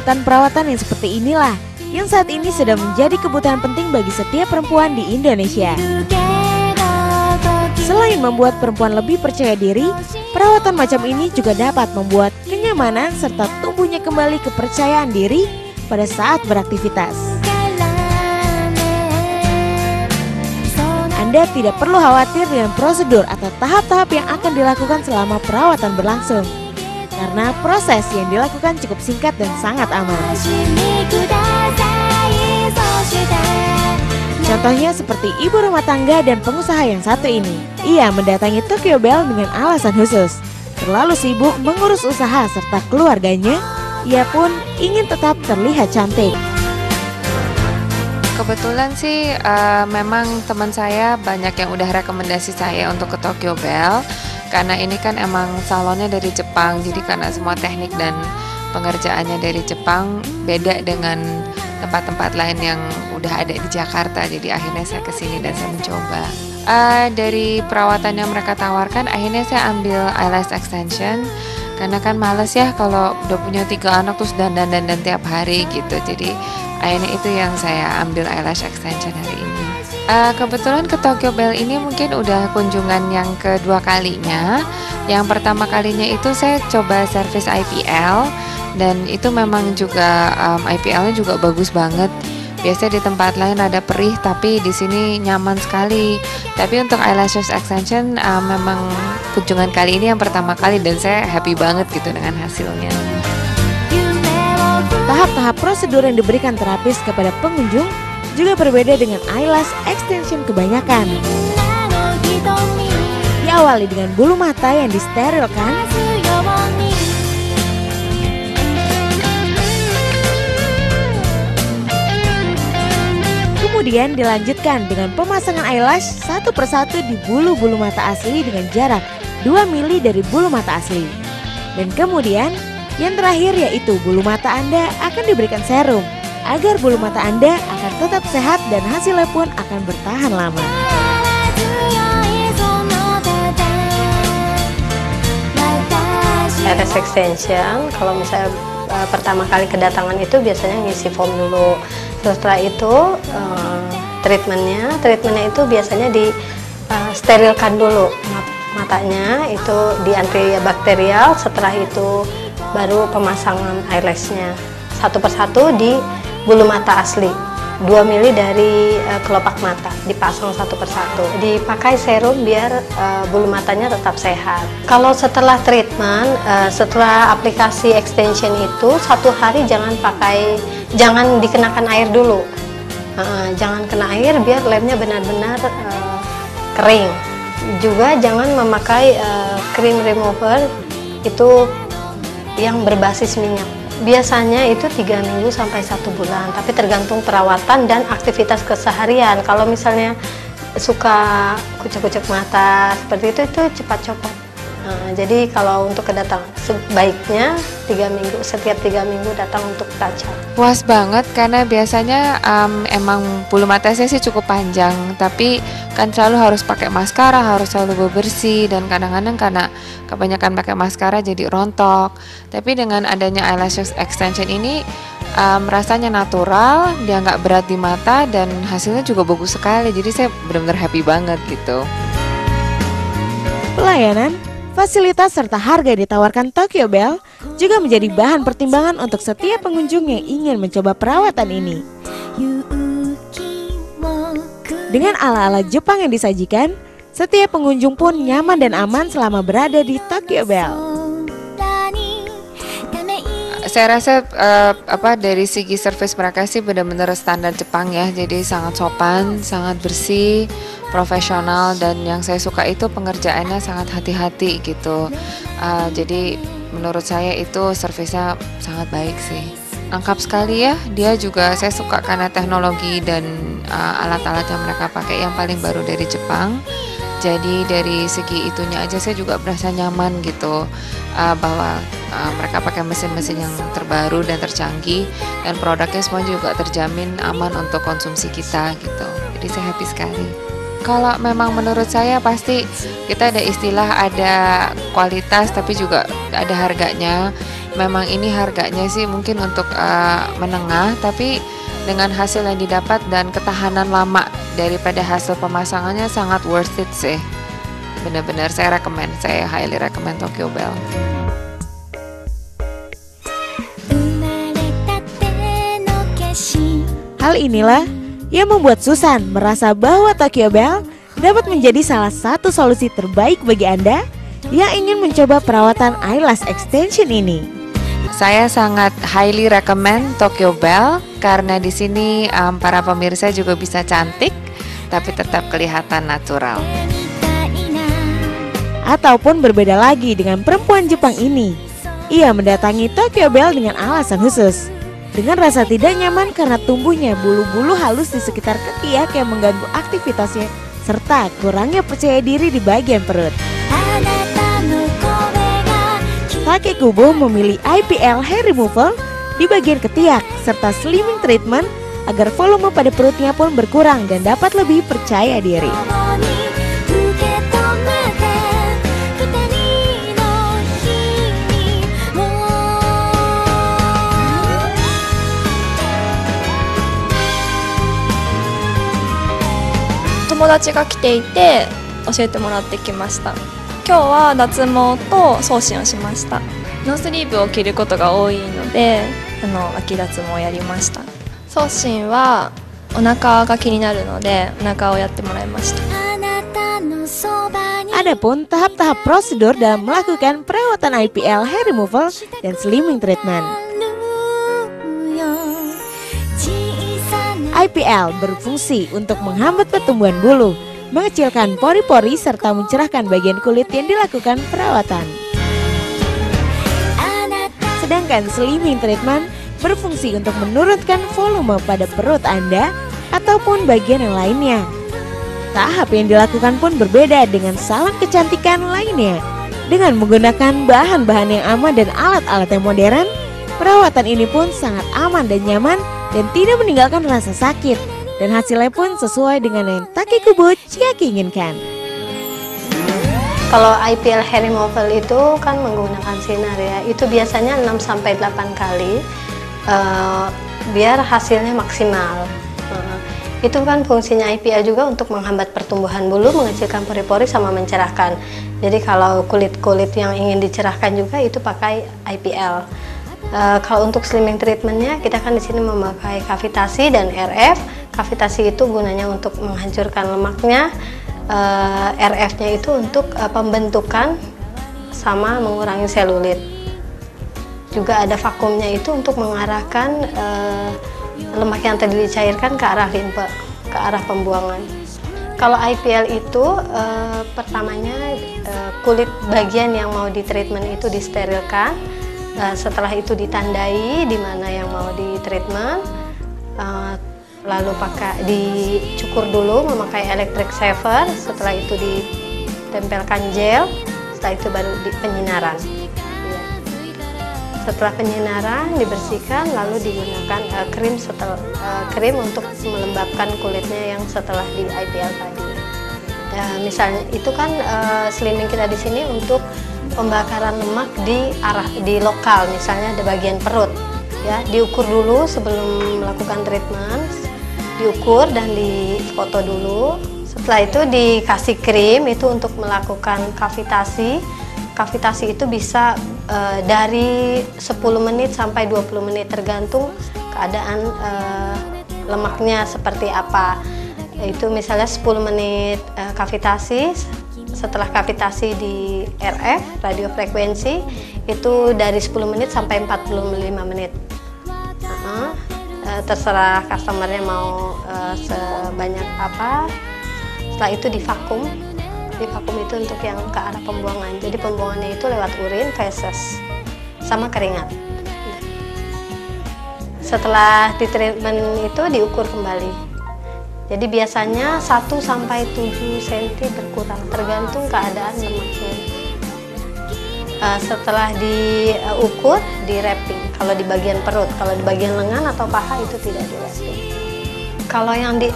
Perawatan-perawatan yang seperti inilah yang saat ini sedang menjadi kebutuhan penting bagi setiap perempuan di Indonesia. Selain membuat perempuan lebih percaya diri, perawatan macam ini juga dapat membuat kenyamanan serta tumbuhnya kembali kepercayaan diri pada saat beraktivitas. Anda tidak perlu khawatir dengan prosedur atau tahap-tahap yang akan dilakukan selama perawatan berlangsung, karena proses yang dilakukan cukup singkat dan sangat aman. Contohnya seperti ibu rumah tangga dan pengusaha yang satu ini. Ia mendatangi Tokyo Bell dengan alasan khusus. Terlalu sibuk mengurus usaha serta keluarganya, ia pun ingin tetap terlihat cantik. Kebetulan sih memang teman saya banyak yang udah rekomendasi saya untuk ke Tokyo Bell. Karena ini kan emang salonnya dari Jepang, jadi karena semua teknik dan pengerjaannya dari Jepang beda dengan tempat-tempat lain yang udah ada di Jakarta. Jadi akhirnya saya kesini dan saya mencoba. Dari perawatan yang mereka tawarkan, akhirnya saya ambil eyelash extension. Karena kan males ya kalau udah punya 3 anak terus dandan tiap hari gitu. Jadi akhirnya itu yang saya ambil eyelash extension hari ini. Kebetulan ke Tokyo Bell ini mungkin udah kunjungan yang kedua kalinya. Yang pertama kalinya itu saya coba servis IPL dan itu memang juga IPL-nya juga bagus banget. Biasanya di tempat lain ada perih, tapi di sini nyaman sekali. Tapi untuk eyelashes extension memang kunjungan kali ini yang pertama kali dan saya happy banget gitu dengan hasilnya. Tahap-tahap prosedur yang diberikan terapis kepada pengunjung juga berbeda dengan eyelash extension kebanyakan. Diawali dengan bulu mata yang disterilkan, kemudian dilanjutkan dengan pemasangan eyelash satu persatu di bulu-bulu mata asli dengan jarak 2 mili dari bulu mata asli. Dan kemudian yang terakhir yaitu bulu mata Anda akan diberikan serum agar bulu mata Anda akan tetap sehat dan hasilnya pun akan bertahan lama. Eyelash extension, kalau misalnya pertama kali kedatangan itu biasanya ngisi form dulu. Setelah itu treatmentnya itu biasanya di sterilkan dulu matanya, itu di antibakterial. Setelah itu baru pemasangan eyelashnya satu persatu di bulu mata asli 2 mili dari kelopak mata, dipasang satu persatu. Dipakai serum biar bulu matanya tetap sehat. Kalau setelah treatment, setelah aplikasi extension itu 1 hari jangan dikenakan air dulu. Jangan kena air biar lemnya benar-benar kering. Juga jangan memakai cream remover itu yang berbasis minyak. Biasanya itu 3 minggu sampai 1 bulan, tapi tergantung perawatan dan aktivitas keseharian. Kalau misalnya suka kucek-kucek mata seperti itu cepat copot. Jadi kalau untuk kedatangan sebaiknya setiap 3 minggu datang untuk touch up. Puas banget karena biasanya emang bulu mata saya sih cukup panjang, tapi kan selalu harus pakai maskara, harus selalu bebersih, dan kadang-kadang karena kebanyakan pakai maskara jadi rontok. Tapi dengan adanya eyelash extension ini rasanya natural, dia nggak berat di mata dan hasilnya juga bagus sekali. Jadi saya benar-benar happy banget gitu. Pelayanan, fasilitas serta harga yang ditawarkan Tokyo Bell juga menjadi bahan pertimbangan untuk setiap pengunjung yang ingin mencoba perawatan ini. Dengan ala-ala Jepang yang disajikan, setiap pengunjung pun nyaman dan aman selama berada di Tokyo Bell. Saya rasa dari segi service mereka sih benar-benar standar Jepang ya, jadi sangat sopan, sangat bersih, profesional, dan yang saya suka itu pengerjaannya sangat hati-hati gitu. Jadi menurut saya itu servisnya sangat baik sih. Lengkap sekali ya, dia juga saya suka karena teknologi dan alat-alat yang mereka pakai yang paling baru dari Jepang. Jadi dari segi itunya aja saya juga berasa nyaman gitu, bahwa mereka pakai mesin-mesin yang terbaru dan tercanggih, dan produknya semua juga terjamin aman untuk konsumsi kita gitu. Jadi saya happy sekali. Kalau memang menurut saya pasti kita ada istilah ada kualitas tapi juga ada harganya. memang ini harganya sih mungkin untuk menengah, tapi dengan hasil yang didapat dan ketahanan lama daripada hasil pemasangannya sangat worth it sih. Benar-benar saya highly recommend Tokyo Bell. Hal inilah yang membuat Susan merasa bahwa Tokyo Bell dapat menjadi salah satu solusi terbaik bagi Anda yang ingin mencoba perawatan eyelash extension ini. Saya sangat highly recommend Tokyo Bell karena di sini para pemirsa juga bisa cantik tapi tetap kelihatan natural. Ataupun berbeda lagi dengan perempuan Jepang ini. Ia mendatangi Tokyo Bell dengan alasan khusus. Dengan rasa tidak nyaman karena tumbuhnya bulu-bulu halus di sekitar ketiak yang mengganggu aktivitasnya serta kurangnya percaya diri di bagian perut. Takekubo memilih IPL hair removal di bagian ketiak serta slimming treatment agar volume pada perutnya pun berkurang dan dapat lebih percaya diri. Teman 達が来ていて教えてもらってきました。今日は脱毛と送信をしました。ノースリーブを着ることが多いので秋脱毛をやりました。送信はお腹が気になるのでお腹をやってもらいました。 Adapun tahap-tahap prosedur dalam melakukan perawatan IPL hair removal dan slimming treatment. IPL berfungsi untuk menghambat pertumbuhan bulu, mengecilkan pori-pori serta mencerahkan bagian kulit yang dilakukan perawatan. Sedangkan slimming treatment berfungsi untuk menurunkan volume pada perut Anda ataupun bagian yang lainnya. Tahap yang dilakukan pun berbeda dengan salon kecantikan lainnya. Dengan menggunakan bahan-bahan yang aman dan alat-alat yang modern, perawatan ini pun sangat aman dan nyaman dan tidak meninggalkan rasa sakit. Dan hasilnya pun sesuai dengan yang Takekubo Chiaki inginkan. Kalau IPL hair removal itu kan menggunakan sinar ya, itu biasanya 6-8 kali biar hasilnya maksimal. Itu kan fungsinya IPL juga untuk menghambat pertumbuhan bulu, mengecilkan pori-pori sama mencerahkan. Jadi kalau kulit-kulit yang ingin dicerahkan juga itu pakai IPL. Kalau untuk slimming treatmentnya kita kan di sini memakai kavitasi dan RF. Kavitasi itu gunanya untuk menghancurkan lemaknya, RF-nya itu untuk pembentukan sama mengurangi selulit. Juga ada vakumnya itu untuk mengarahkan lemak yang tadi dicairkan ke arah limfe, ke arah pembuangan. Kalau IPL itu pertamanya kulit bagian yang mau di treatment itu disterilkan, setelah itu ditandai di mana yang mau di treatment, lalu dicukur dulu memakai electric shaver, setelah itu ditempelkan gel, setelah itu baru penyinaran. Setelah penyinaran dibersihkan lalu digunakan krim untuk melembabkan kulitnya yang setelah di IPL tadi. Misalnya itu kan slimming kita di sini untuk pembakaran lemak di lokal, misalnya di bagian perut. Ya, diukur dulu sebelum melakukan treatment, diukur dan difoto dulu. Setelah itu dikasih krim itu untuk melakukan kavitasi. Kavitasi itu bisa dari 10 menit sampai 20 menit tergantung keadaan lemaknya seperti apa. Itu misalnya 10 menit kavitasi, setelah kavitasi di RF, radiofrekuensi, itu dari 10 menit sampai 45 menit. Terserah customernya mau sebanyak apa. Setelah itu divakum. Vakum itu untuk yang ke arah pembuangan. Jadi pembuangannya itu lewat urin, feses, sama keringat. Setelah di treatment itu diukur kembali. Jadi biasanya 1-7 cm berkurang, tergantung keadaan lemaknya. Setelah diukur, di wrapping. Kalau di bagian perut, kalau di bagian lengan atau paha itu tidak di wrapping. Kalau yang di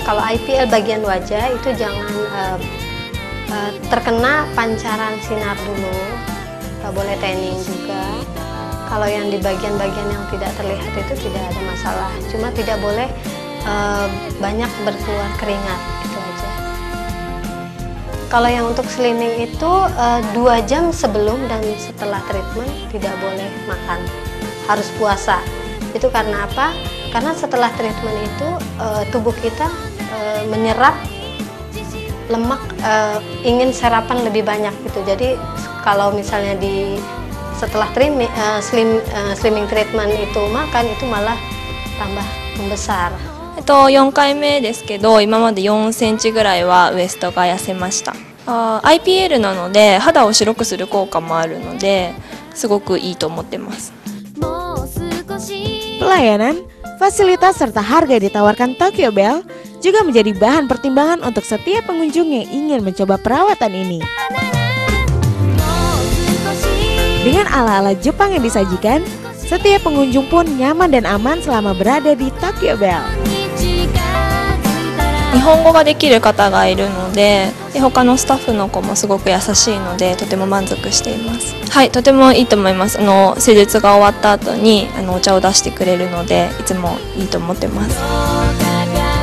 kalau IPL bagian wajah itu jangan terkena pancaran sinar dulu. nggak boleh tanning juga. Kalau yang di bagian-bagian yang tidak terlihat itu tidak ada masalah, cuma tidak boleh banyak berkeluar keringat, itu aja. Kalau yang untuk slimming itu 2 jam sebelum dan setelah treatment tidak boleh makan, harus puasa. Itu karena apa? Karena setelah treatment itu tubuh kita menyerap lemak, ingin serapan lebih banyak gitu. Jadi kalau misalnya setelah slimming treatment itu makan, itu malah tambah membesar. 4回目ですけど、今まで4センチぐらいはウエストが痩せました。IPL なので肌を白くする効果もあるので、すごくいいと思ってます。 Pelayanan, fasilitas serta harga yang ditawarkan Tokyo Bell juga menjadi bahan pertimbangan untuk setiap pengunjung yang ingin mencoba perawatan ini. Dengan ala-ala Jepang yang disajikan, setiap pengunjung pun nyaman dan aman selama berada di Tokyo Bell. 日本語ができる方がいるので、他のスタッフの子もすごく優しいので、とても満足しています。はい、とてもいいと思います。施術が終わった後にお茶を出してくれるので、いつもいいと思ってます。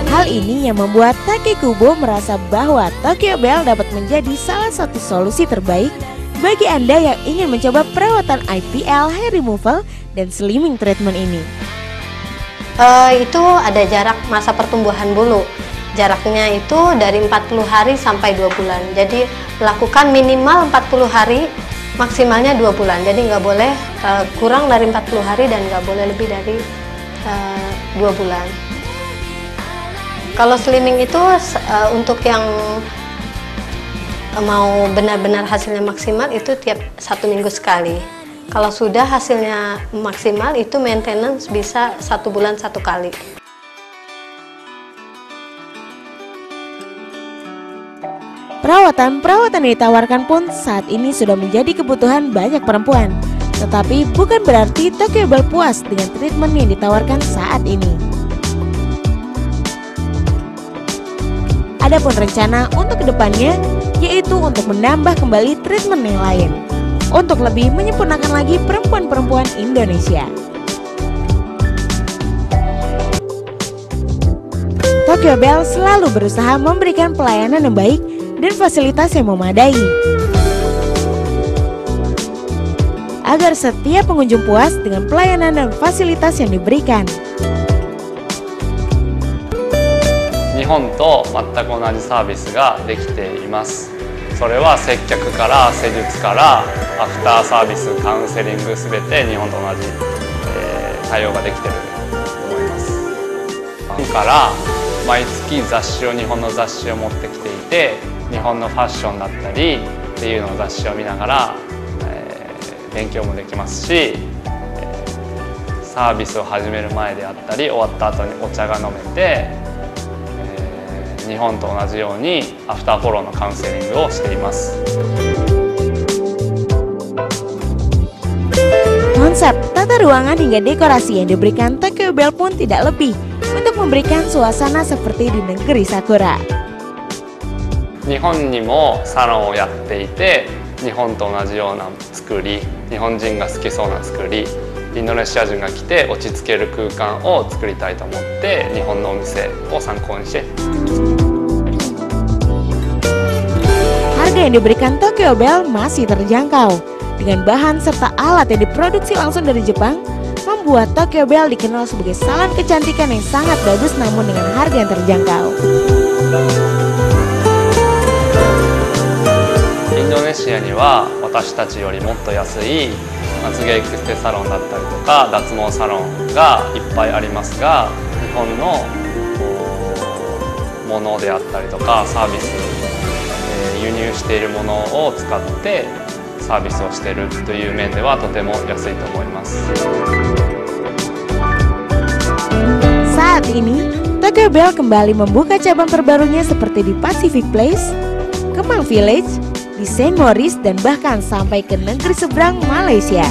Hal ini yang membuat Takekubo merasa bahwa Tokyo Bell dapat menjadi salah satu solusi terbaik bagi Anda yang ingin mencoba perawatan IPL, hair removal, dan slimming treatment ini. Itu ada jarak masa pertumbuhan bulu. Jaraknya itu dari 40 hari sampai 2 bulan. Jadi lakukan minimal 40 hari, maksimalnya 2 bulan. Jadi nggak boleh kurang dari 40 hari dan nggak boleh lebih dari 2 bulan. Kalau slimming itu untuk yang mau benar-benar hasilnya maksimal itu tiap 1 minggu sekali. Kalau sudah hasilnya maksimal itu maintenance bisa 1 bulan 1 kali. Perawatan yang ditawarkan pun saat ini sudah menjadi kebutuhan banyak perempuan. Tetapi bukan berarti Tokyo Bell puas dengan treatment yang ditawarkan saat ini. Adapun rencana untuk kedepannya yaitu untuk menambah kembali treatment yang lain untuk lebih menyempurnakan lagi perempuan-perempuan Indonesia. Tokyo Bell selalu berusaha memberikan pelayanan yang baik dan fasilitas yang memadai agar setiap pengunjung puas dengan pelayanan dan fasilitas yang diberikan. 日本と全く同じサービスができています。それは接客から施術からアフターサービス、カウンセリングすべて日本と同じ、対応ができていると思います。日本から毎月日本の雑誌を持ってきていて、日本のファッションだったりっていうのを雑誌を見ながら、勉強もできますし、サービスを始める前であったり終わった後にお茶が飲めて、日本と同じようにアフターフォローのカウンセリングをしています。 Konsep tata ruangan hingga dekorasi yang diberikan Tokyo Bell pun tidak lebih untuk memberikan suasana seperti di negeri Sakura. 日本にもサロンをやっていて、日本と同じような作り、日本人が好きそうな作り、インドネシア人が来て落ち着ける空間を作りたいと思って日本のお店を参考にして。 Harga yang diberikan Tokyo Bell masih terjangkau. Dengan bahan serta alat yang diproduksi langsung dari Jepang, membuat Tokyo Bell dikenal sebagai salon kecantikan yang sangat bagus namun dengan harga yang terjangkau. インドネシアには私たちよりもっと安いまつげエクステサロンだったりとか脱毛サロンがいっぱいありますが、日本のものであったりとかサービス、輸入しているものを使ってサービスをしているという面ではとても安いと思います。 Saat ini, Tokyo Bell kembali membuka cabang terbarunya seperti di Pacific Place, Kemang Village, di Saint Maurice dan bahkan sampai ke negeri seberang Malaysia.